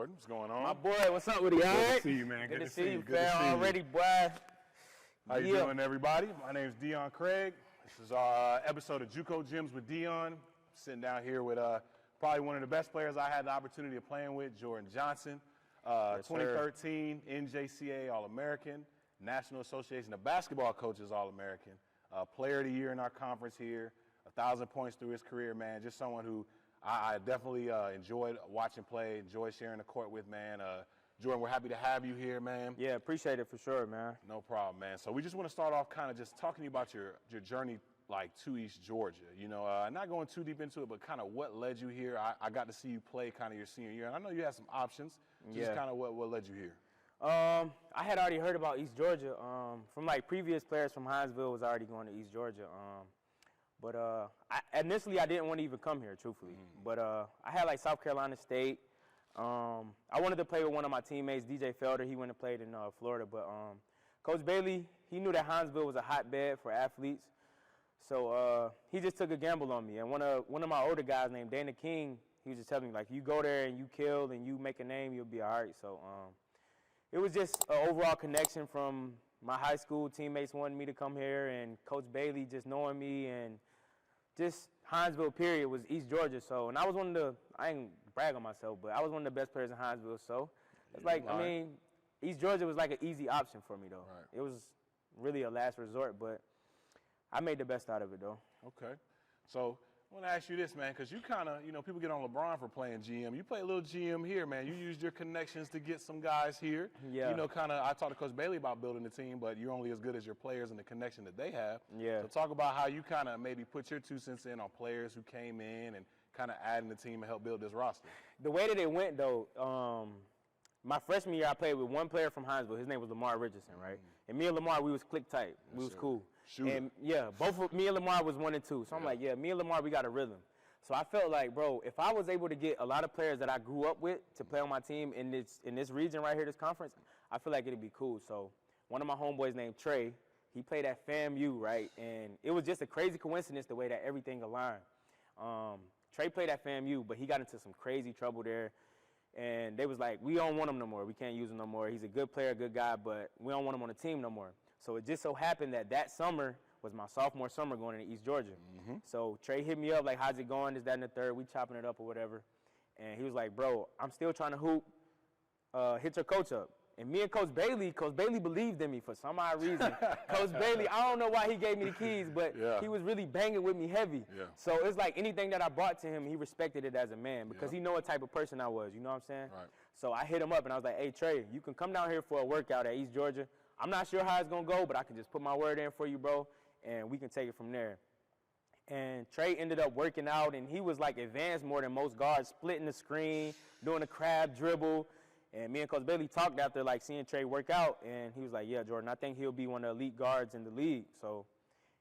Jordan. What's going on? My boy, what's up with you? All right? Good to see you, man. Good to see you, Good to see fam. you. Already, boy. How you doing, everybody? My name is Dion Craig. This is our episode of JUCO Gyms with Dion. I'm sitting down here with probably one of the best players I had the opportunity of playing with, Jordan Johnson. Yes, 2013 NJCAA All-American, National Association of Basketball Coaches All-American, Player of the Year in our conference here, 1,000 points through his career, man. Just someone who I definitely enjoyed watching play, enjoyed sharing the court with, man. Jordan, we're happy to have you here, man. Yeah, appreciate it for sure, man. No problem, man. So we just want to start off kind of just talking to you about your journey, like, to East Georgia. You know, not going too deep into it, but kind of what led you here. I got to see you play kind of your senior year, and I know you had some options. Just kind of what led you here. I had already heard about East Georgia from, like, previous players from Hinesville was already going to East Georgia. But initially, I didn't want to even come here, truthfully. But I had, like, South Carolina State. I wanted to play with one of my teammates, DJ Felder. He went and played in Florida. But Coach Bailey, he knew that Hinesville was a hotbed for athletes. So he just took a gamble on me. And one of my older guys named Dana King, he was just telling me, like, you go there and you kill and you make a name, you'll be all right. So it was just an overall connection from my high school teammates wanting me to come here and Coach Bailey just knowing me, and just Hinesville, period, was East Georgia. So, and I was one of the, I ain't brag on myself, but I was one of the best players in Hinesville. So it's like, I mean, East Georgia was like an easy option for me, though. Right. It was really a last resort, but I made the best out of it, though. Okay. So I want to ask you this, man, because you kind of, you know, people get on LeBron for playing GM. You play a little GM here, man. You used your connections to get some guys here. Yeah. You know, kind of, I talked to Coach Bailey about building the team, but you're only as good as your players and the connection that they have. Yeah. So talk about how you kind of maybe put your 2 cents in on players who came in and kind of adding the team and help build this roster. The way that it went, though, my freshman year, I played with one player from Hinesville. His name was Lamar Richardson, right? And me and Lamar, we was click tight. We was cool. Shooter. And, yeah, both of me and Lamar was 1 and 2. So I'm like, yeah, me and Lamar, we got a rhythm. So I felt like, bro, if I was able to get a lot of players that I grew up with to play on my team in this region right here, this conference, I feel like it'd be cool. So one of my homeboys named Trey, he played at FAMU, right? And it was just a crazy coincidence the way that everything aligned. Trey played at FAMU, but he got into some crazy trouble there. And they was like, we don't want him no more. We can't use him no more. He's a good player, good guy, but we don't want him on the team no more. So it just so happened that summer was my sophomore summer going into East Georgia. So Trey hit me up like, how's it going, this, that, and the third. We chopping it up or whatever. And he was like, bro, I'm still trying to hoop. Hit your coach up. And me and Coach Bailey believed in me for some odd reason. Coach Bailey, I don't know why he gave me the keys, but he was really banging with me heavy. Yeah. So it's like anything that I brought to him, he respected it as a man because he know what type of person I was, you know what I'm saying? Right. So I hit him up and I was like, hey, Trey, you can come down here for a workout at East Georgia. I'm not sure how it's going to go, but I can just put my word in for you, bro, and we can take it from there. And Trey ended up working out, and he was like advanced more than most guards, splitting the screen, doing a crab dribble. And me and Coach Bailey talked after, like, seeing Trey work out, and he was like, yeah, Jordan, I think he'll be one of the elite guards in the league. So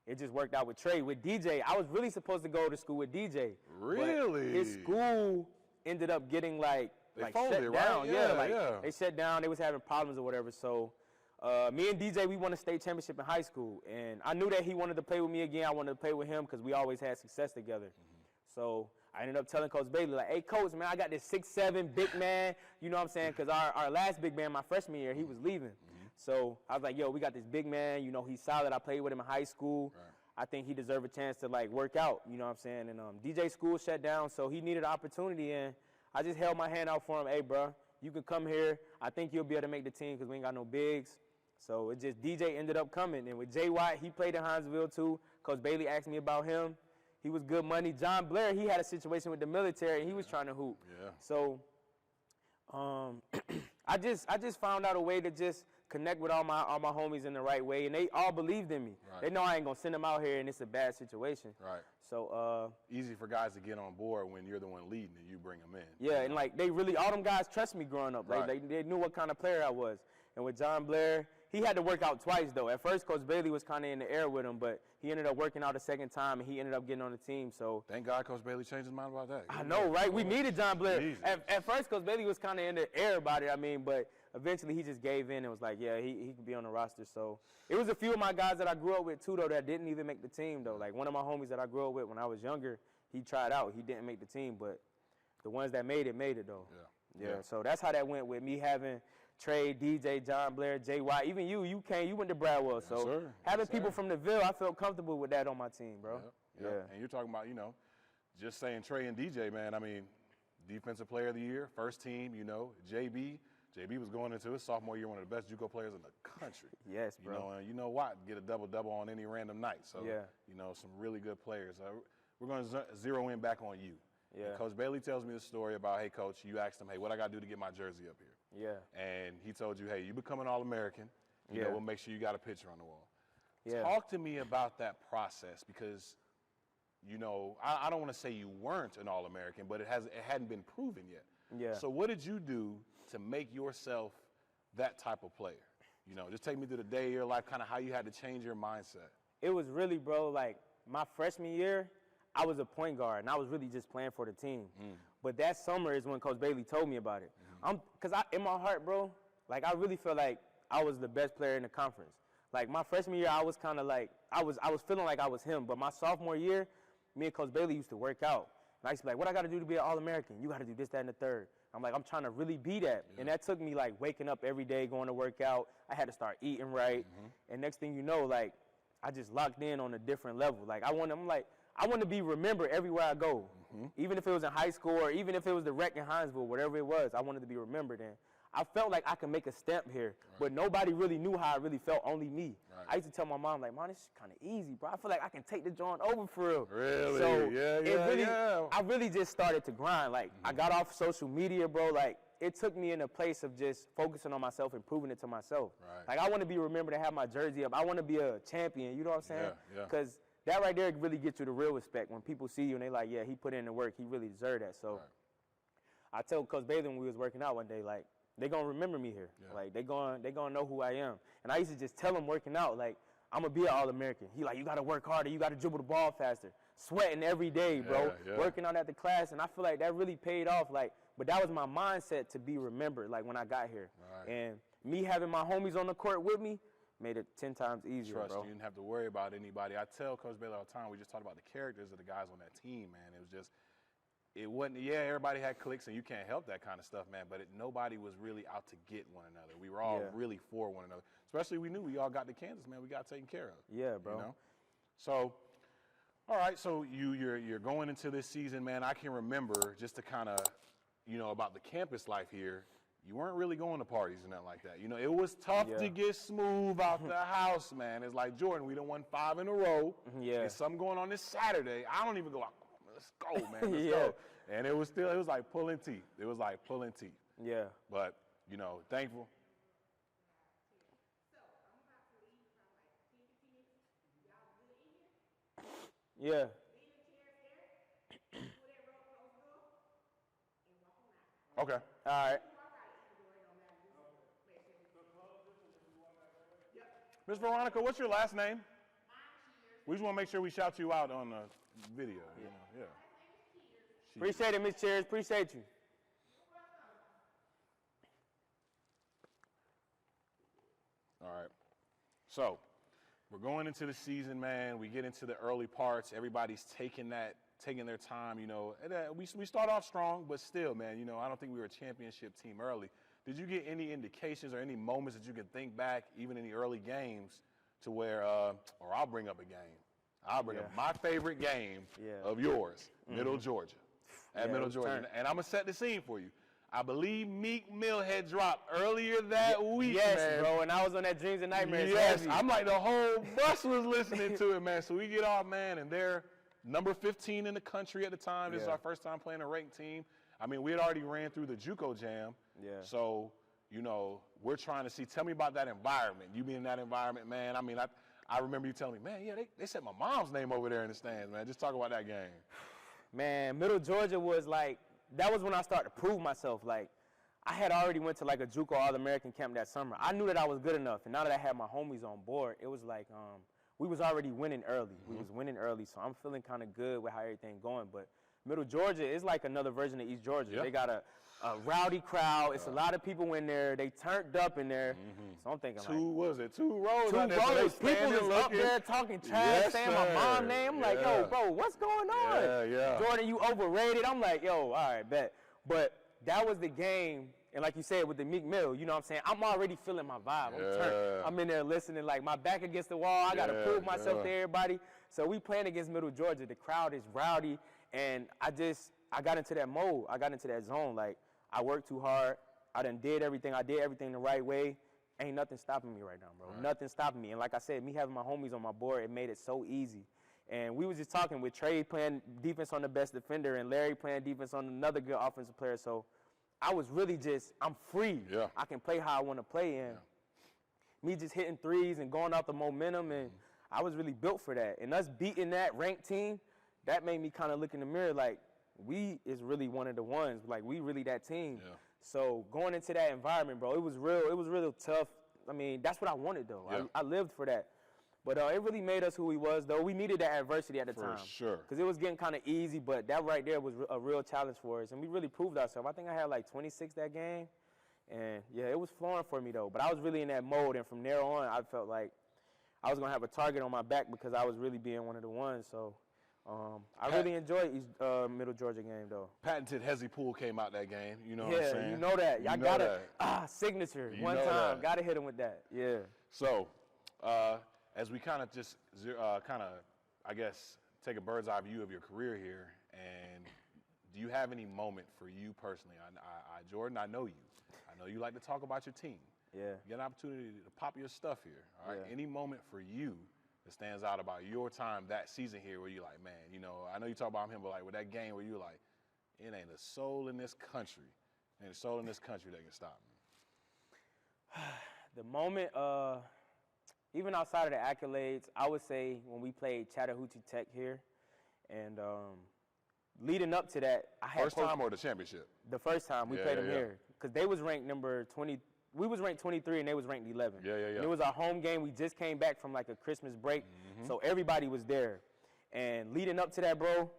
it just worked out with Trey. With DJ, I was really supposed to go to school with DJ. Really? But his school ended up getting, like folded, shut down. Right? Yeah, they shut down. They was having problems or whatever. So me and DJ, we won a state championship in high school. And I knew that he wanted to play with me again. I wanted to play with him because we always had success together. So I ended up telling Coach Bailey, like, hey, Coach, man, I got this 6'7" big man. You know what I'm saying? Because our last big man, my freshman year, he was leaving. So I was like, yo, we got this big man. You know, he's solid. I played with him in high school. Right. I think he deserved a chance to, like, work out. You know what I'm saying? And DJ school shut down, so he needed an opportunity. And I just held my hand out for him. Hey, bro, you can come here. I think you'll be able to make the team because we ain't got no bigs. So it just DJ ended up coming. And with Jay Watt, he played in Hinesville, too. Coach Bailey asked me about him. He was good money. John Blair, he had a situation with the military, and he was trying to hoop. Yeah. So I just found out a way to just connect with all my homies in the right way, and they all believed in me. Right. They know I ain't gonna send them out here, and it's a bad situation. Right. So easy for guys to get on board when you're the one leading and you bring them in. yeah, and like they really, all them guys trust me growing up. Like they knew what kind of player I was. And with John Blair, he had to work out twice though. At first, Coach Bailey was kind of in the air with him, but he ended up working out a second time, and he ended up getting on the team. So thank God Coach Bailey changed his mind about that. I know, right? We needed John Blair. Jesus. At first, Coach Bailey was kind of in the air about it. I mean, but eventually he just gave in and was like, yeah, he could be on the roster. So it was a few of my guys that I grew up with too, though, that didn't even make the team though. Like one of my homies that I grew up with when I was younger, he tried out. He didn't make the team, but the ones that made it though. Yeah. Yeah. So that's how that went with me having Trey, DJ, John Blair, J.Y. Even you went to Bradwell. So sir. having people from the Ville, I felt comfortable with that on my team, bro. Yeah. And you're talking about, just saying Trey and DJ, man. I mean, Defensive Player of the Year, first team, JB. JB was going into his sophomore year, one of the best JUCO players in the country. Yes, bro. And you know what? Get a double-double on any random night. So, some really good players. We're going to zero in back on you. Yeah. And Coach Bailey tells me the story about, hey, Coach, you asked him, hey, what I got to do to get my jersey up here? Yeah. And he told you, hey, you become an All-American. You know, we'll make sure you got a picture on the wall. Yeah. Talk to me about that process because, I don't want to say you weren't an All-American, but it hadn't been proven yet. Yeah. So what did you do to make yourself that type of player? Just take me through the day of your life, kind of how you had to change your mindset. It was really, bro, like my freshman year, I was a point guard, and I was really just playing for the team. But that summer is when Coach Bailey told me about it. Because in my heart, bro, like I really felt like I was the best player in the conference. Like my freshman year, I was kind of like, I was feeling like I was him. But my sophomore year, me and Coach Bailey used to work out. And I used to be like, what I got to do to be an All-American? You got to do this, that, and the third. I'm like, I'm trying to really be that. And that took me like waking up every day, going to work out. I had to start eating right. And next thing you know, like I just locked in on a different level. Like I want to be remembered everywhere I go. Even if it was in high school or even if it was the rec in Hinesville, whatever it was, I wanted to be remembered. And I felt like I could make a stamp here, but nobody really knew how I really felt, only me. I used to tell my mom, like, Mom, this is kind of easy, bro. I feel like I can take the joint over for real. Really? So I really just started to grind. Like, I got off social media, bro. Like, it took me in a place of just focusing on myself and proving it to myself. Like, I want to be remembered and have my jersey up. I want to be a champion, you know what I'm saying? Because that right there really gets you the real respect. When people see you and they like, yeah, he put in the work. He really deserved that. So I told Coach Bailey when we was working out one day, like, they gonna remember me here. Like they gonna know who I am. And I used to just tell him working out, like, I'm gonna be an All-American. He like, you gotta work harder, you gotta dribble the ball faster. Sweating every day, bro. Working out at the class, and I feel like that really paid off. Like, but that was my mindset to be remembered, like when I got here. And me having my homies on the court with me made it 10 times easier, bro. You didn't have to worry about anybody. I tell Coach Bailey all the time, we just talked about the characters of the guys on that team, man. It was just, it wasn't, everybody had cliques, and you can't help that kind of stuff, man, but nobody was really out to get one another. We were all really for one another. Especially we knew we all got to Kansas, man. We got taken care of. Yeah, bro. So, all right, so you're going into this season, man. I can remember just to kind of, about the campus life here, you weren't really going to parties and nothing like that. It was tough to get smooth out the house, man. It's like, Jordan, we done won 5 in a row. There's something going on this Saturday. I don't even go out. Let's go, man. Let's go. And it was like pulling teeth. It was like pulling teeth. Yeah. But, thankful. Yeah. Okay. All right. Miss Veronica, what's your last name? We just want to make sure we shout you out on the video. Appreciate it, Miss Cheers. Appreciate you. All right. So, we're going into the season, man. We get into the early parts. Everybody's taking their time, And, we start off strong, but still, man, I don't think we were a championship team early. Did you get any indications or any moments that you can think back, even in the early games, to where, or I'll bring up a game. I'll bring up my favorite game of yours, Middle Georgia, at Middle Georgia. And I'm going to set the scene for you. I believe Meek Mill had dropped earlier that week, man. Bro, and I was on that Dreams and Nightmares. Yes, I'm like the whole bus was listening to it, man. So we get off, man, and they're number 15 in the country at the time. This is our first time playing a ranked team. I mean, we had already ran through the JUCO jam. So, we're trying to see. Tell me about that environment. You being in that environment, man. I mean, I remember you telling me, man, they said my mom's name over there in the stands, man. Just talk about that game. Man, Middle Georgia was like, that was when I started to prove myself. Like, I had already went to like a JUCO All-American camp that summer. I knew that I was good enough, and now that I had my homies on board, it was like we was already winning early. We was winning early, so I'm feeling kind of good with how everything going. But Middle Georgia is like another version of East Georgia. They got a rowdy crowd. It's a lot of people in there. They turned up in there. So I'm thinking two rows. People is up there talking trash, saying my mom's name. I'm like, yo, bro, what's going on? Jordan, you overrated. I'm like, yo, all right, bet. But that was the game. And like you said, with the Meek Mill, you know what I'm saying? I'm already feeling my vibe. I'm turned. I'm in there listening, like my back against the wall. I got to prove myself to everybody. So we playing against Middle Georgia. The crowd is rowdy. And I got into that mode. I got into that zone. Like, I worked too hard. I done did everything. I did everything the right way. Ain't nothing stopping me right now, bro. Right. Nothing stopping me. And like I said, me having my homies on my board, it made it so easy. And we was just talking with Trey playing defense on the best defender and Larry playing defense on another good offensive player. So I was really just, I'm free. Yeah. I can play how I want to play. And me just hitting threes and going out the momentum, and I was really built for that. And us beating that ranked team, that made me kind of look in the mirror like, we is really one of the ones. Like, we really that team. Yeah. So going into that environment, bro, it was real tough. I mean, that's what I wanted, though. Yeah. I lived for that. But it really made us who we was, though. We needed that adversity at the time. For sure. Because it was getting kind of easy, but that right there was a real challenge for us. And we really proved ourselves. I think I had like 26 that game. And, yeah, it was flowing for me, though. But I was really in that mode. And from there on, I felt like I was going to have a target on my back because I was really being one of the ones. So I really enjoyed each Middle Georgia game, though. Patented Hezzy Poole came out that game. You know what I'm saying? Yeah, you know that. Y'all got to, signature you one time. Got to hit him with that. Yeah. So, as we kind of just I guess, take a bird's eye view of your career here, and do you have any moment for you personally? Jordan, I know you. I know you like to talk about your team. Yeah. You get an opportunity to pop your stuff here, all right? Yeah. Any moment for you that stands out about your time that season here where you're like, man, you know, I know you talk about him, but like with that game where you're like, it ain't a soul in this country. Ain't a soul in this country that can stop me. The moment, even outside of the accolades, I would say when we played Chattahoochee Tech here, and leading up to that, I had first time or the championship? The first time we played them here, because they was ranked number 20. We was ranked 23 and they was ranked 11. Yeah. And it was our home game. We just came back from like a Christmas break, so everybody was there. And leading up to that, bro,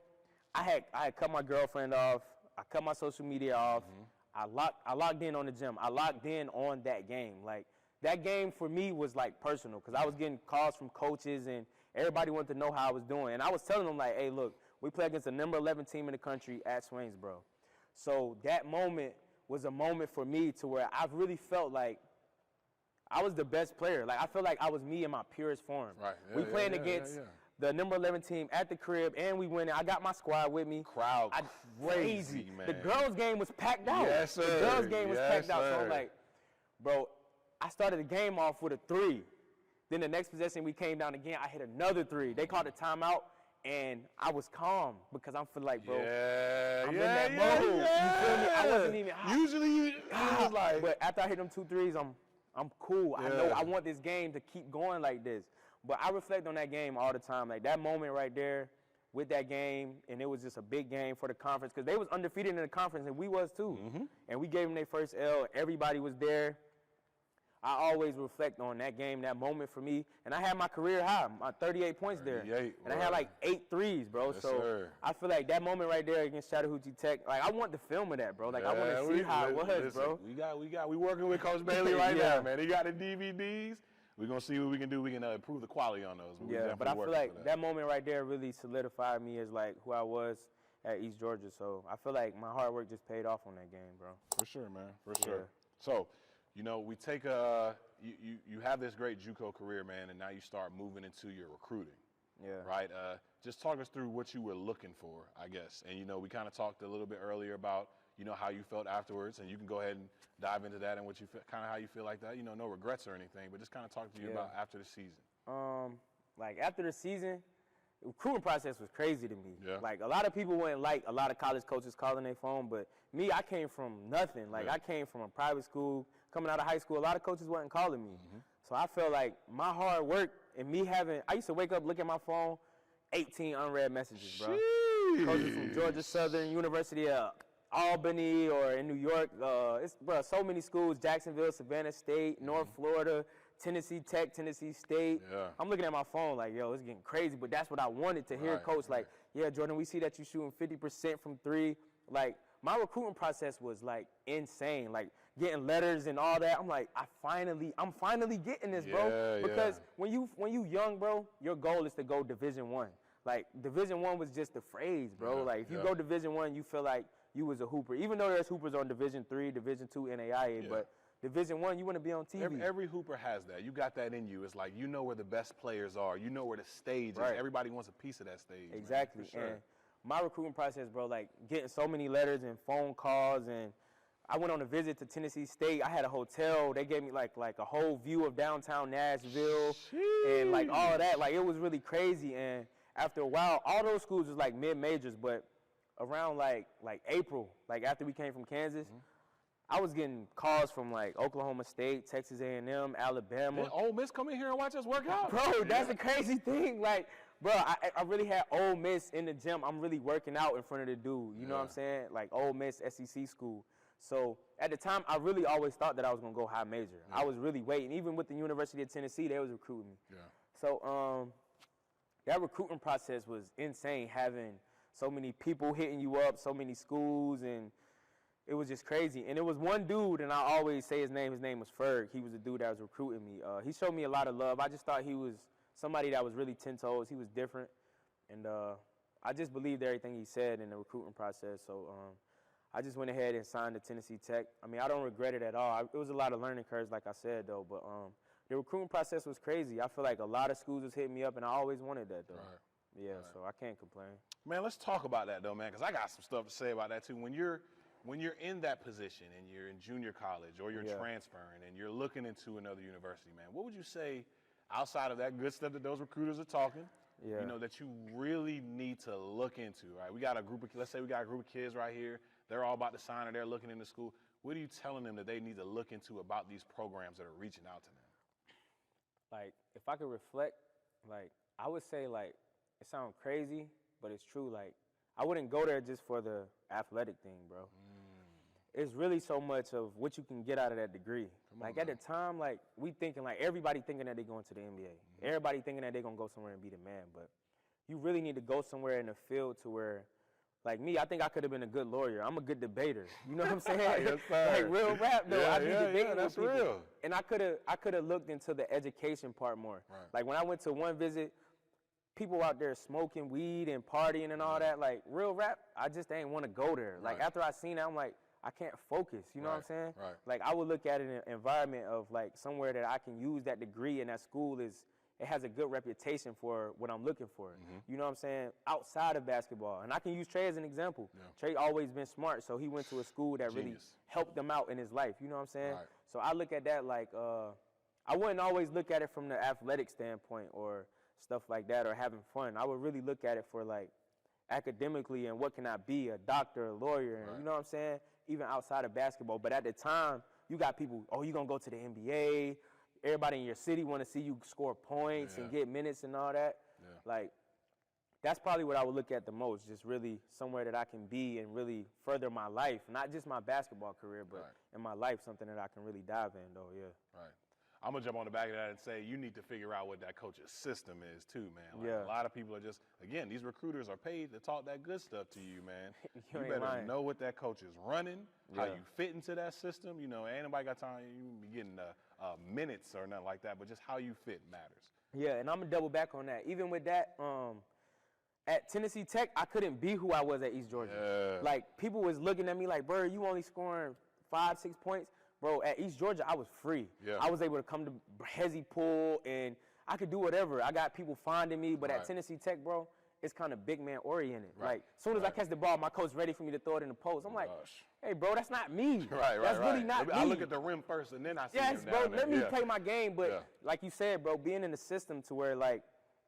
I had cut my girlfriend off. I cut my social media off. I locked in on the gym. I locked in on that game. Like, that game for me was like personal because I was getting calls from coaches and everybody wanted to know how I was doing. And I was telling them like, hey, look, we play against the number 11 team in the country at Swainsboro. So that moment was a moment for me to where I really felt like I was the best player. Like, I felt like I was me in my purest form. Right. Yeah, we playing against the number 11 team at the crib, and we winning. I got my squad with me. Crowd crazy, man. The girls' game was packed out. Yes, sir. The girls' game was packed out. So I'm like, bro, I started the game off with a 3. Then the next possession we came down again, I hit another 3. They called a timeout, and I was calm because I'm feeling like, bro, I'm in that mode. You feel me? I wasn't even hot. Usually you was like. But after I hit them 2 threes, I'm cool. I know I want this game to keep going like this. But I reflect on that game all the time. Like, that moment right there with that game, and it was just a big game for the conference because they was undefeated in the conference, and we was too. And we gave them their first L. Everybody was there. I always reflect on that game, that moment for me. And I had my career high, my 38 points there. And I had like 8 threes, bro. Yes, so sir. I feel like that moment right there against Chattahoochee Tech, like, I want the film of that, bro. Like, I want to see how it was, bro. We working with Coach Bailey right now, man. He got the DVDs. We're going to see what we can do. We can improve the quality on those. But I feel like that moment right there really solidified me as, like, who I was at East Georgia. So I feel like my hard work just paid off on that game, bro. For sure, man. For sure. So, you know, we take you have this great JUCO career, man, and now you start moving into your recruiting. Yeah. Right? Just talk us through what you were looking for, I guess. And, you know, we kind of talked a little bit earlier about, you know, how you felt afterwards, and you can go ahead and dive into that and what you feel, kind of how you feel like that. You know, no regrets or anything, but just kind of talk to you about after the season. Like, after the season, the recruiting process was crazy to me. Yeah. Like, a lot of people wouldn't like a lot of college coaches calling their phone, but me, I came from nothing. Like, I came from a private school. Coming out of high school, a lot of coaches wasn't calling me. So I felt like my hard work and me I used to wake up, look at my phone, 18 unread messages, bro. Coaches from Georgia Southern, University of Albany, or in New York. So many schools, Jacksonville, Savannah State, North Florida, Tennessee Tech, Tennessee State. I'm looking at my phone like, yo, it's getting crazy, but that's what I wanted to hear, Coach. Like, yeah, Jordan, we see that you're shooting 50% from 3. Like, my recruiting process was, like, insane. Like, getting letters and all that. I'm like, I'm finally getting this, bro. Because when you young, bro, your goal is to go Division I. Like, Division I was just the phrase, bro. Like, if you go Division I, you feel like you was a hooper. Even though there's hoopers on Division III, Division II, NAIA, but Division I, you want to be on TV. Every hooper has that. You got that in you. It's like you know where the best players are. You know where the stage is. Everybody wants a piece of that stage. Exactly. Man, for sure. And my recruiting process, bro, like getting so many letters and phone calls, and I went on a visit to Tennessee State. I had a hotel. They gave me like a whole view of downtown Nashville and like all that. Like it was really crazy. And after a while, all those schools was like mid-majors, but around like April, like after we came from Kansas, I was getting calls from like Oklahoma State, Texas A&M, Alabama. Did Ole Miss come in here and watch us work out? Bro, that's the crazy thing. Like, bro, I really had Ole Miss in the gym. I'm really working out in front of the dude. You know what I'm saying? Like Ole Miss SEC school. So at the time, I really always thought that I was gonna go high major. I was really waiting. Even with the University of Tennessee, they was recruiting me. Yeah. So that recruiting process was insane. Having so many people hitting you up, so many schools, and it was just crazy. And it was one dude, and I always say his name. His name was Ferg. He was the dude that was recruiting me. He showed me a lot of love. I just thought he was somebody that was really 10 toes. He was different, and I just believed everything he said in the recruiting process. So I just went ahead and signed to Tennessee Tech. I mean, I don't regret it at all. It was a lot of learning curves, like I said, though. But the recruiting process was crazy. I feel like a lot of schools was hitting me up, and I always wanted that, though. Right. Yeah, so I can't complain. Man, let's talk about that, though, man, because I got some stuff to say about that, too. When you're in that position and you're in junior college or you're transferring and you're looking into another university, man, what would you say outside of that good stuff that those recruiters are talking, you know, that you really need to look into, right? We got a group of, let's say we got a group of kids right here. They're all about to sign or they're looking into school. What are you telling them that they need to look into about these programs that are reaching out to them? Like, if I could reflect, like, I would say, like, it sounds crazy, but it's true. Like, I wouldn't go there just for the athletic thing, bro. It's really so much of what you can get out of that degree. Like, at the time, like, we thinking, like, everybody thinking that they're going to the NBA. Everybody thinking that they're going to go somewhere and be the man. But you really need to go somewhere in the field to where, like me, I think I could have been a good lawyer. I'm a good debater. You know what I'm saying? Yes, sir. Like, real rap, though. I be debating that's with people. real. And I could have looked into the education part more. Right. Like, when I went to one visit, people out there smoking weed and partying and all that, like, real rap, I just ain't want to go there. Like, after I seen that, I'm like, I can't focus, you know what I'm saying? Right. Like, I would look at an environment of, like, somewhere that I can use that degree, and that school it has a good reputation for what I'm looking for. You know what I'm saying? Outside of basketball. And I can use Trey as an example. Trey always been smart, so he went to a school that really helped him out in his life, you know what I'm saying? Right. So I look at that like, I wouldn't always look at it from the athletic standpoint or stuff like that or having fun. I would really look at it for, like, academically and what can I be, a doctor, a lawyer, and you know what I'm saying? Even outside of basketball. But at the time, you got people, oh, you going to go to the NBA. Everybody in your city want to see you score points and get minutes and all that. Like, that's probably what I would look at the most, just really somewhere that I can be and really further my life, not just my basketball career, but in my life, something that I can really dive in, though, Right. I'm going to jump on the back of that and say you need to figure out what that coach's system is too, man. Like, a lot of people are just, again, these recruiters are paid to talk that good stuff to you, man. You better know what that coach is running, how you fit into that system. You know, ain't nobody got time, you be getting minutes or nothing like that, but just how you fit matters. Yeah, and I'm going to double back on that. Even with that, at Tennessee Tech, I couldn't be who I was at East Georgia. Like, people was looking at me like, bro, you only scoring 5-6 points. Bro, at East Georgia, I was free. I was able to come to Hezzy Pool, and I could do whatever. I got people finding me, but at Tennessee Tech, bro, it's kind of big man oriented. Like, as soon as I catch the ball, my coach ready for me to throw it in the post. I'm like, hey, bro, that's not me. That's really not me. I look at the rim first, and then I see him bro, down there. let me play my game. But like you said, bro, being in the system to where, like,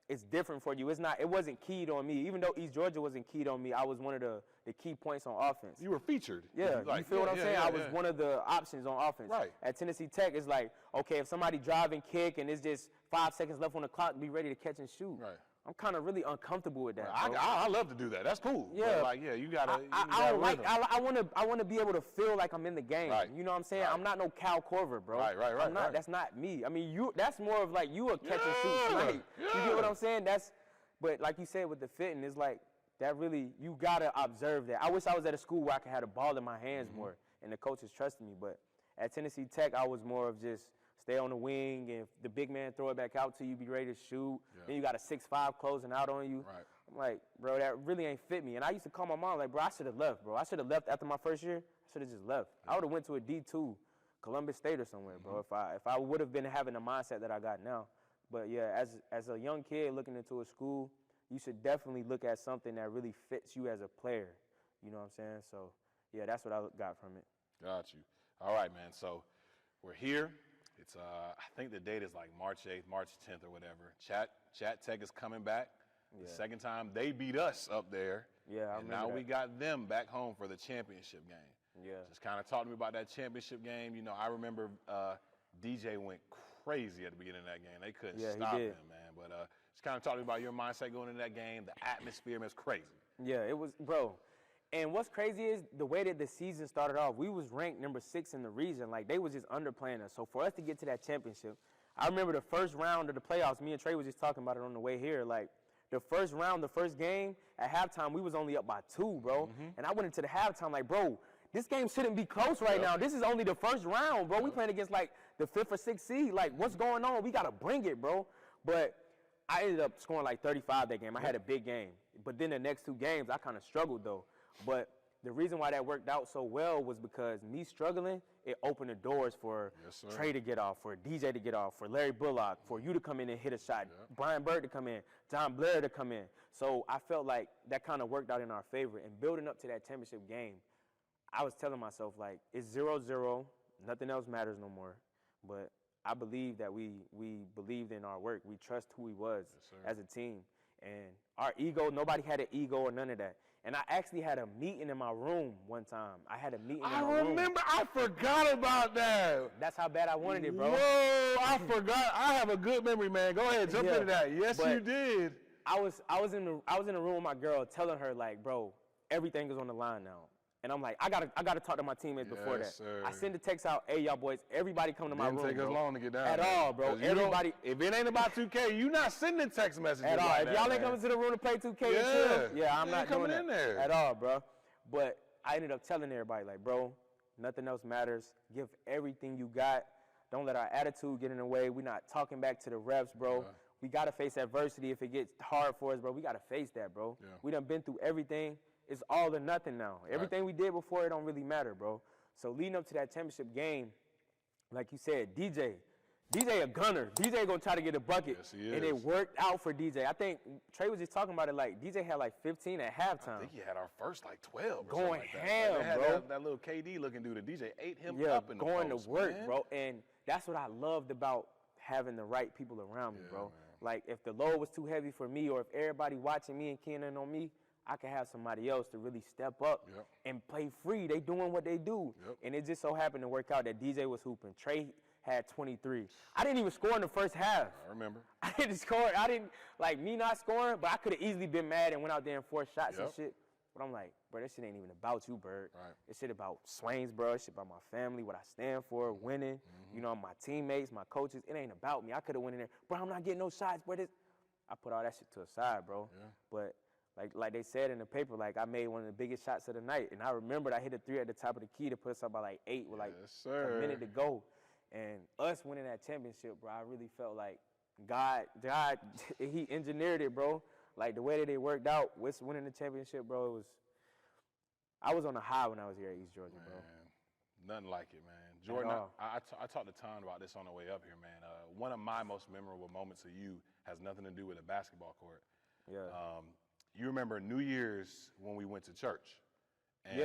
it's different for you. It wasn't keyed on me. Even though East Georgia wasn't keyed on me, I was one of the key points on offense. You were featured. Yeah, like, you feel what I'm saying? I was one of the options on offense. Right. At Tennessee Tech, it's like, okay, if somebody drive and kick and it's just 5 seconds left on the clock, be ready to catch and shoot. Right. I'm kind of really uncomfortable with that. I love to do that. That's cool. Yeah. But, like, you gotta. I want to be able to feel like I'm in the game. Right. You know what I'm saying? I'm not no Cal Corver, bro. Right. That's not me. I mean, that's more of like you a catch and shoot snipe. You get what I'm saying? But like you said with the fitting, it's like that really, you gotta observe that. I wish I was at a school where I could have the ball in my hands more and the coaches trusted me. But at Tennessee Tech, I was more of just stay on the wing, and if the big man throw it back out to you, be ready to shoot. Then you got a 6'5" closing out on you. I'm like, bro, that really ain't fit me. And I used to call my mom like, bro, I should have left, bro. I should have left after my first year. I should have just left. I would have went to a D2, Columbus State or somewhere, bro, if I would have been having the mindset that I got now. But, yeah, as a young kid looking into a school, you should definitely look at something that really fits you as a player. You know what I'm saying? So, yeah, that's what I got from it. Got you. All right, man. So we're here. It's I think the date is like March 8th, March 10th or whatever. Chat Tech is coming back. The second time they beat us up there. Yeah, I and remember now that. we got them back home for the championship game. Yeah. Just kind of talk to me about that championship game. You know, I remember DJ went crazy at the beginning of that game. They couldn't stop him, man. But just kind of talk to me about your mindset going into that game. The atmosphere was crazy. Yeah, it was, bro. And what's crazy is the way that the season started off, we was ranked number 6 in the region. Like, they was just underplaying us. So for us to get to that championship, I remember the first round of the playoffs, me and Trey was just talking about it on the way here. Like, the first round, the first game, at halftime, we was only up by 2, bro. And I went into the halftime like, bro, this game shouldn't be close right now. This is only the first round, bro. We playing against, like, the 5th or 6th seed. Like, what's going on? We got to bring it, bro. But I ended up scoring like 35 that game. I had a big game. But then the next 2 games, I kind of struggled, though. But the reason why that worked out so well was because me struggling, it opened the doors for Trey to get off, for DJ to get off, for Larry Bullock, for you to come in and hit a shot, Brian Bird to come in, John Blair to come in. So I felt like that kind of worked out in our favor. And building up to that championship game, I was telling myself, like, it's 0-0. Nothing else matters no more. But I believe that we believed in our work. We trust who we was as a team. And our ego, nobody had an ego or none of that. And I actually had a meeting in my room one time. I had a meeting in my room. I remember. I forgot about that. That's how bad I wanted it, bro. Whoa, I forgot. I have a good memory, man. Go ahead, jump into that. Yes, you did. I was in the room with my girl telling her, like, bro, everything is on the line now. And I'm like, I gotta talk to my teammates before that. Sir. I send a text out, hey, y'all boys, everybody come to my room, Didn't take us long to get down at there. all, bro. Everybody. If it ain't about 2K, you not sending text messages At all. like If y'all ain't man. coming to the room to play 2K and chill, I'm not doing that in there. at all, bro. But I ended up telling everybody, like, bro, nothing else matters. Give everything you got. Don't let our attitude get in the way. We're not talking back to the refs, bro. We got to face adversity. If it gets hard for us, bro, we got to face that, bro. We done been through everything. It's all or nothing now. Everything we did before, it don't really matter, bro. So leading up to that championship game, like you said, DJ a gunner. DJ gonna try to get a bucket. Yes, he is. And it worked out for DJ. I think Trey was just talking about it, like DJ had like 15 at halftime. I think he had our first like 12. Going like that. ham, They had bro. That little KD looking dude. The DJ ate him Yeah, up in the going post, to work, man. bro. And that's what I loved about having the right people around me, bro. man. Like, if the load was too heavy for me, or if everybody watching me and keying in on me, I could have somebody else to really step up and play free. They doing what they do. And it just so happened to work out that DJ was hooping. Trey had 23. I didn't even score in the first half. I remember. I didn't score. I didn't, like, me not scoring, but I could have easily been mad and went out there and forced shots and shit. But I'm like, bro, this shit ain't even about you, Bird. This shit about Swains, bro. This shit about my family, what I stand for, winning. You know, my teammates, my coaches. It ain't about me. I could have went in there, bro, I'm not getting no shots, bro. I put all that shit to the side, bro. But like they said in the paper, like, I made one of the biggest shots of the night. And I remembered I hit a 3 at the top of the key to put us up by like 8 with like a minute to go. And us winning that championship, bro, I really felt like God, he engineered it, bro. Like, the way that it worked out with winning the championship, bro, I was on a high when I was here at East Georgia, bro. Nothing like it, man. Jordan, I talked to Ton about this on the way up here, man. One of my most memorable moments of you has nothing to do with a basketball court. You remember New Year's when we went to church. And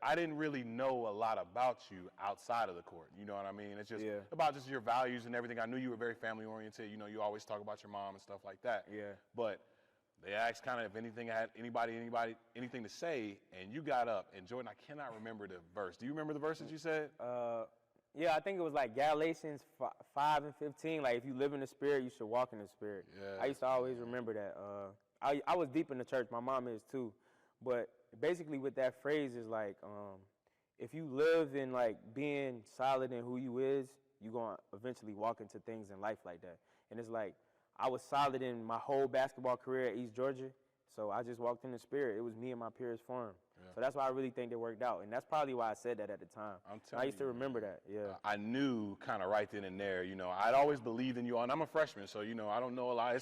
I didn't really know a lot about you outside of the court. You know what I mean? It's just about just your values and everything. I knew you were very family oriented. You know, you always talk about your mom and stuff like that. But they asked kind of if anything had anything to say, and you got up. And Jordan, I cannot remember the verse. Do you remember the verse that you said? Yeah, I think it was like Galatians 5 and 15. Like, if you live in the Spirit, you should walk in the Spirit. I used to always remember that. I was deep in the church. My mom is too. But basically what that phrase is like, if you live in, like, being solid in who you is, you're going to eventually walk into things in life like that. And it's like, I was solid in my whole basketball career at East Georgia, So I just walked in the spirit. It was me and my peers for him. Yeah. So that's why I really think it worked out. And that's probably why I said that at the time. I used to remember that, yeah. I knew kind of right then and there, you know, I'd always believed in you. And I'm a freshman, so, you know, I don't know a lot.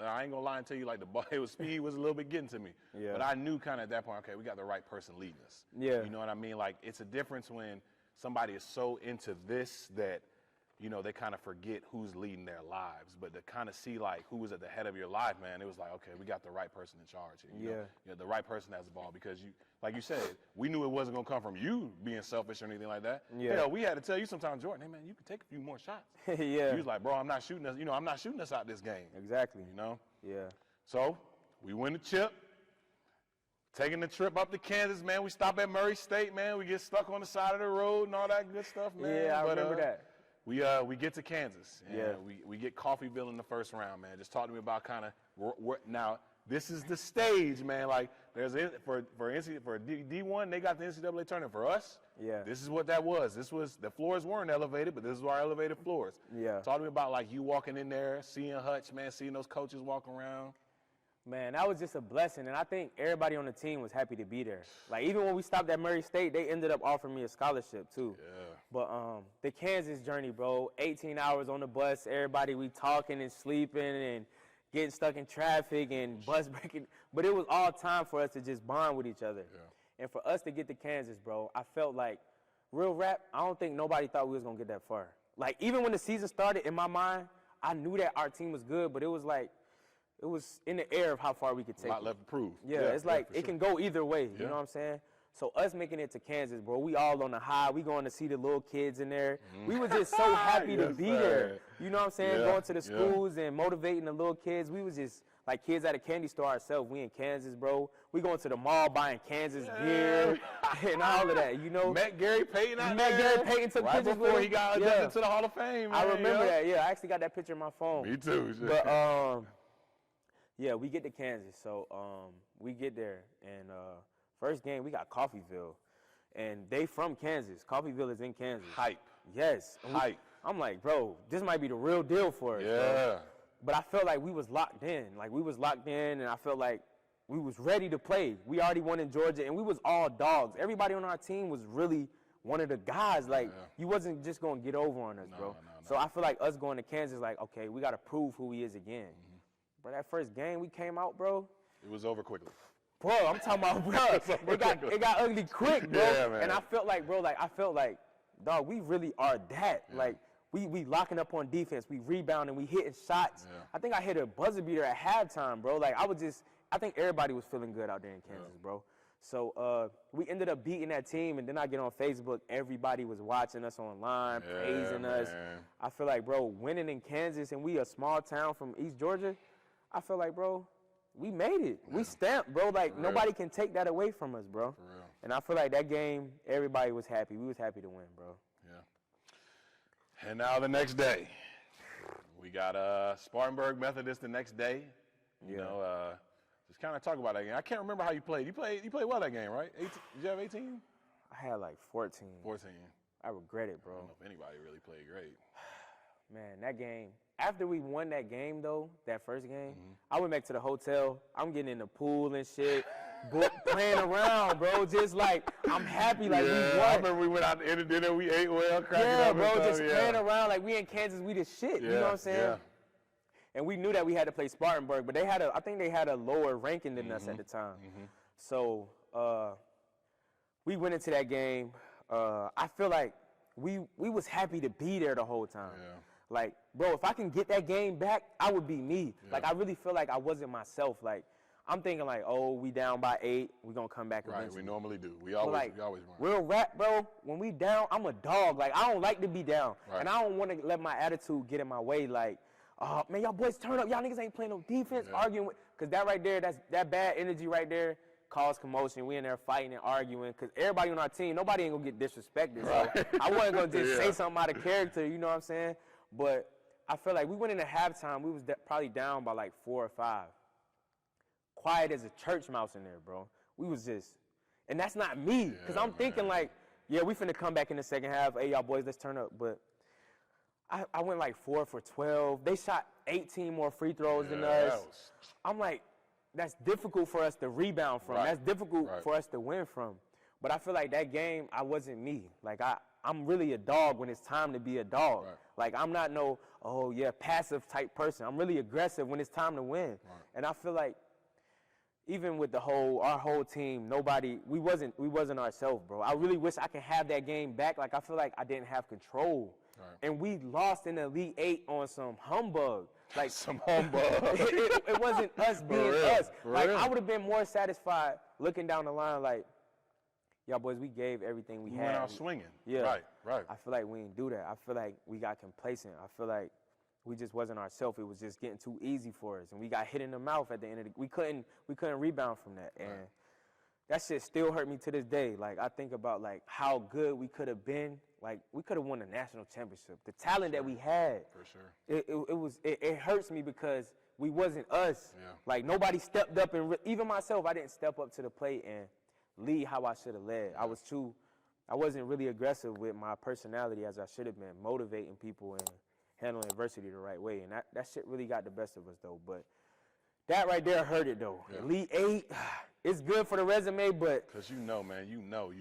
I ain't going to lie and tell you, like, the ball, speed was a little bit getting to me. Yeah. But I knew kind of at that point, okay, we got the right person leading us. Yeah. You know what I mean? Like, it's a difference when somebody is so into this that, you know, they kind of forget who's leading their lives. But to kind of see, like, who was at the head of your life, man, it was like, okay, we got the right person in charge here. You know, the right person has the ball because, you, like you said, we knew it wasn't going to come from you being selfish or anything like that. Yeah. Hell, we had to tell you sometimes, Jordan, hey, man, you can take a few more shots. Yeah. He was like, bro, I'm not shooting us. You know, I'm not shooting us out this game. Exactly. You know? Yeah. So we win the chip. Taking the trip up to Kansas, man. We stop at Murray State, man. We get stuck on the side of the road and all that good stuff, man. Yeah, I remember that. We get to Kansas, and Yeah. we get Coffeyville in the first round, man. Just talk to me about kind of now. This is the stage, man. Like there's for D1, they got the NCAA tournament. For us, Yeah. this is what that was. This was the floors weren't elevated, but this is our elevated floors. Yeah. Talk to me about like you walking in there, seeing Hutch, man, seeing those coaches walk around. Man, that was just a blessing, and I think everybody on the team was happy to be there. Like, even when we stopped at Murray State, they ended up offering me a scholarship, too. Yeah. But the Kansas journey, bro, 18 hours on the bus, everybody, we talking and sleeping and getting stuck in traffic and bus breaking. But it was all time for us to just bond with each other. Yeah. And for us to get to Kansas, bro, I felt like, real rap, I don't think nobody thought we was going to get that far. Like, even when the season started, in my mind, I knew that our team was good, but it was like, it was in the air of how far we could take it. A lot left to prove. Yeah, it's like it can go either way. Yeah. You know what I'm saying? So us making it to Kansas, bro, we all on the high. We going to see the little kids in there. We were just so happy to be there. You know what I'm saying? Yeah, Going to the yeah. schools and motivating the little kids. We was just like kids at a candy store ourselves. We in Kansas, bro. We going to the mall buying Kansas gear and all of that, you know? Met Gary Payton out Met there. Gary Payton took right pictures before with he him. got inducted to the Hall of Fame, man. I remember that, yeah. I actually got that picture in my phone. Me too. But, yeah, we get to Kansas. So we get there, and first game, we got Coffeyville. And they from Kansas. Coffeyville is in Kansas. Hype. Yes. Hype. I'm like, bro, this might be the real deal for us. Yeah. Bro. But I felt like we was locked in. Like, we was locked in, and I felt like we was ready to play. We already won in Georgia, and we was all dogs. Everybody on our team was really one of the guys. Like, you wasn't just going to get over on us, bro. No. So I feel like us going to Kansas, like, okay, we got to prove who he is again. Bro, that first game we came out, bro. It was over quickly. Bro, I'm talking about, bro, it got ugly quick, bro. Yeah, man. And I felt like, bro, dog, we really are that. Yeah. Like, we locking up on defense. We rebounding. We hitting shots. Yeah. I think I hit a buzzer beater at halftime, bro. Like, I think everybody was feeling good out there in Kansas, bro. So we ended up beating that team, and then I get on Facebook. Everybody was watching us online, praising us. I feel like, bro, winning in Kansas, and we a small town from East Georgia, I feel like, bro, we made it. We stamped, bro. Like, nobody can take that away from us, bro. For real. And I feel like that game, everybody was happy. We was happy to win, bro. Yeah. And now the next day, we got Spartanburg Methodist the next day. You know, just kind of talk about that game. I can't remember how you played. You played well that game, right? 18, did you have 18? I had like 14. 14. I regret it, bro. I don't know if anybody really played great. Man, that game. After we won that game, though, that first game, I went back to the hotel. I'm getting in the pool and shit, playing around, bro. Just like, I'm happy like we won. I remember we went out to dinner, we ate well, cracking up. Yeah, bro, and just stuff, playing around like we in Kansas, we the shit. You know what I'm saying? Yeah. And we knew that we had to play Spartanburg, but I think they had a lower ranking than us at the time. So we went into that game. I feel like we was happy to be there the whole time. Yeah. Like, bro, if I can get that game back, I would be me. Yeah. Like, I really feel like I wasn't myself. Like, I'm thinking like, oh, we down by 8, we gonna come back eventually. Right, we normally do. We always run. Real rap, bro, when we down, I'm a dog. Like, I don't like to be down. Right. And I don't want to let my attitude get in my way. Like, oh, man, y'all boys turn up. Y'all niggas ain't playing no defense, arguing with. Because that right there, that bad energy right there cause commotion. We in there fighting and arguing. Because everybody on our team, nobody ain't gonna get disrespected. Right. So I wasn't gonna just say something out of character, you know what I'm saying? But I feel like we went into halftime, we was probably down by like 4 or 5. Quiet as a church mouse in there, bro. We was just, and that's not me. Because I'm thinking like, yeah, we finna come back in the second half. Hey, y'all boys, let's turn up. But I went like 4 for 12. They shot 18 more free throws than us. I'm like, that's difficult for us to rebound from. Right. That's difficult Right. for us to win from. But I feel like that game, I wasn't me. Like, I'm really a dog when it's time to be a dog. Right. Like, I'm not no, passive type person. I'm really aggressive when it's time to win. Right. And I feel like even with our whole team, we wasn't ourselves, bro. I really wish I could have that game back. Like, I feel like I didn't have control. Right. And we lost in the Elite Eight on some humbug. Like, Some humbug. it wasn't us being real, us. for Like, real. I would have been more satisfied looking down the line like, y'all boys, we gave everything we We had. went out swinging. Yeah. Right. I feel like we didn't do that. I feel like we got complacent. I feel like we just wasn't ourselves. It was just getting too easy for us, and we got hit in the mouth at the end of the. We couldn't rebound from that, and that shit still hurt me to this day. Like, I think about like how good we could have been. Like, we could have won the national championship. The talent that we had. For sure. It hurts me because we wasn't us. Yeah. Like, nobody stepped up, and even myself, I didn't step up to the plate and lead how I should have led. I wasn't really aggressive with my personality as I should have been, motivating people and handling adversity the right way. And that shit really got the best of us, though. But that right there hurt it, though. Yeah. Elite Eight, it's good for the resume, but. Because man, you know.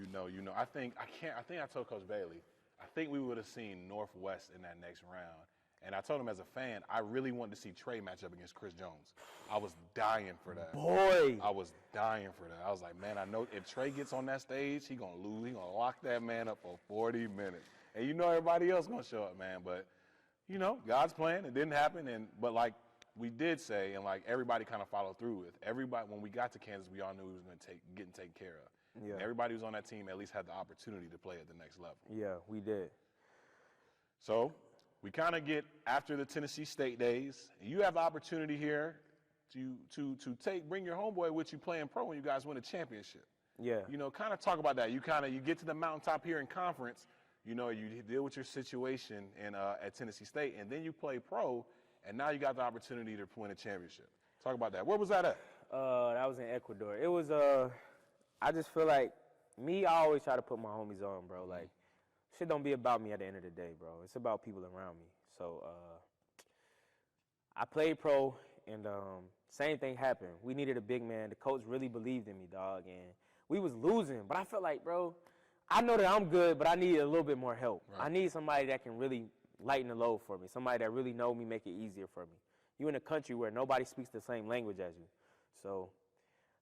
I think I told Coach Bailey, I think we would have seen Northwest in that next round. And I told him as a fan, I really wanted to see Trey match up against Chris Jones. I was dying for that. Boy. I was dying for that. I was like, man, I know if Trey gets on that stage, he going to lose. He going to lock that man up for 40 minutes. And everybody else going to show up, man. But, God's plan. It didn't happen. But like we did say, and like everybody kind of followed through with, everybody, when we got to Kansas, we all knew he was going to getting taken care of. Yeah. And everybody who was on that team at least had the opportunity to play at the next level. Yeah, we did. So we kind of get after the Tennessee State days. You have the opportunity here to bring your homeboy with you playing pro when you guys win a championship. Yeah. Kind of talk about that. You get to the mountaintop here in conference. You deal with your situation at Tennessee State, and then you play pro, and now you got the opportunity to win a championship. Talk about that. Where was that at? That was in Ecuador. It was I just feel like I always try to put my homies on, bro. Like, shit don't be about me at the end of the day, bro. It's about people around me. So I played pro, and same thing happened. We needed a big man. The coach really believed in me, dog, and we was losing. But I felt like, bro, I know that I'm good, but I need a little bit more help. Right. I need somebody that can really lighten the load for me, somebody that really know me, make it easier for me. You in a country where nobody speaks the same language as you. So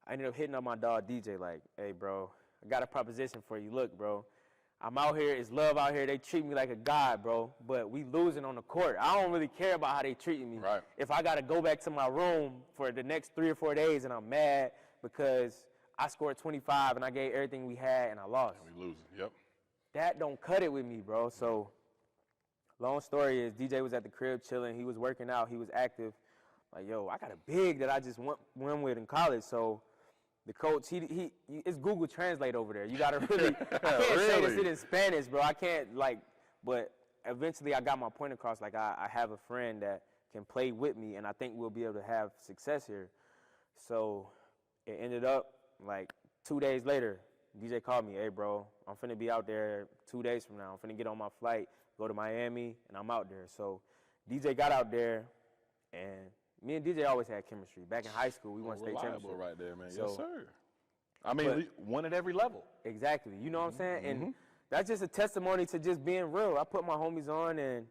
I ended up hitting up my dog DJ like, hey, bro, I got a proposition for you. Look, bro, I'm out here. It's love out here. They treat me like a god, bro, but we losing on the court. I don't really care about how they treat me. Right. If I got to go back to my room for the next 3 or 4 days and I'm mad because I scored 25 and I gave everything we had and I lost. And we losing. Yep. That don't cut it with me, bro. So long story is DJ was at the crib chilling. He was working out. He was active. Like, yo, I got a big that I just went with in college. So the coach, it's Google Translate over there. You got to really, I can't say this shit in Spanish, bro. I can't, but eventually I got my point across. Like, I have a friend that can play with me, and I think we'll be able to have success here. So it ended up, 2 days later, DJ called me, hey, bro, I'm finna be out there 2 days from now. I'm finna get on my flight, go to Miami, and I'm out there. So DJ got out there, and me and DJ always had chemistry. Back in high school, we won state championship. Right there, man. So, yes, sir. I mean, we won at every level. Exactly. You know what I'm saying? And that's just a testimony to just being real. I put my homies on, and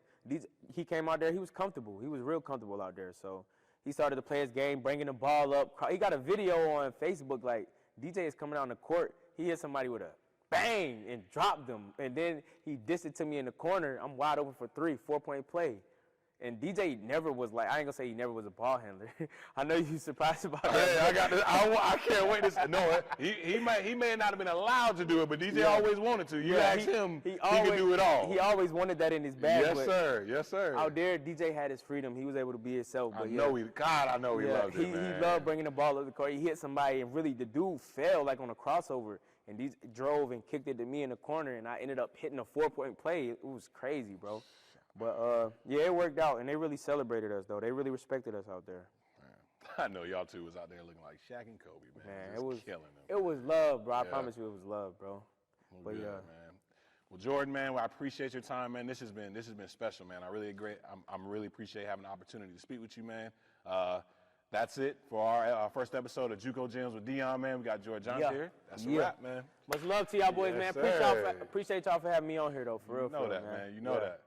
he came out there. He was comfortable. He was real comfortable out there. So he started to play his game, bringing the ball up. He got a video on Facebook, like, DJ is coming out on the court. He hit somebody with a bang and dropped them. And then he dissed it to me in the corner. I'm wide open for 3, 4-point play. And DJ never was I ain't gonna say he never was a ball handler. I know you surprised about that. Hey, I got this. I can't wait to know it. He may not have been allowed to do it, but DJ always wanted to. You asked him, he could do it all. He always wanted that in his bag. Yes, sir. Yes, sir. Out there, DJ had his freedom. He was able to be himself. But I know he loved it, man. He loved bringing the ball up the court. He hit somebody, and really the dude fell on a crossover, and DJ drove and kicked it to me in the corner, and I ended up hitting a 4-point play. It was crazy, bro. But, it worked out, and they really celebrated us, though. They really respected us out there. Man, I know y'all two was out there looking like Shaq and Kobe, man. Man, Just it was killing them. It was love, bro. I promise you it was love, bro. Well, But good, yeah. man. Well, Jordan, man, I appreciate your time, man. This has been special, man. I really appreciate having the opportunity to speak with you, man. That's it for our first episode of JUCO Gems with Dion, man. We got George Johnson here. That's a wrap, man. Much love to y'all boys, Yes, man. sir. Appreciate y'all for having me on here, though, for real. You know that, man. You know that.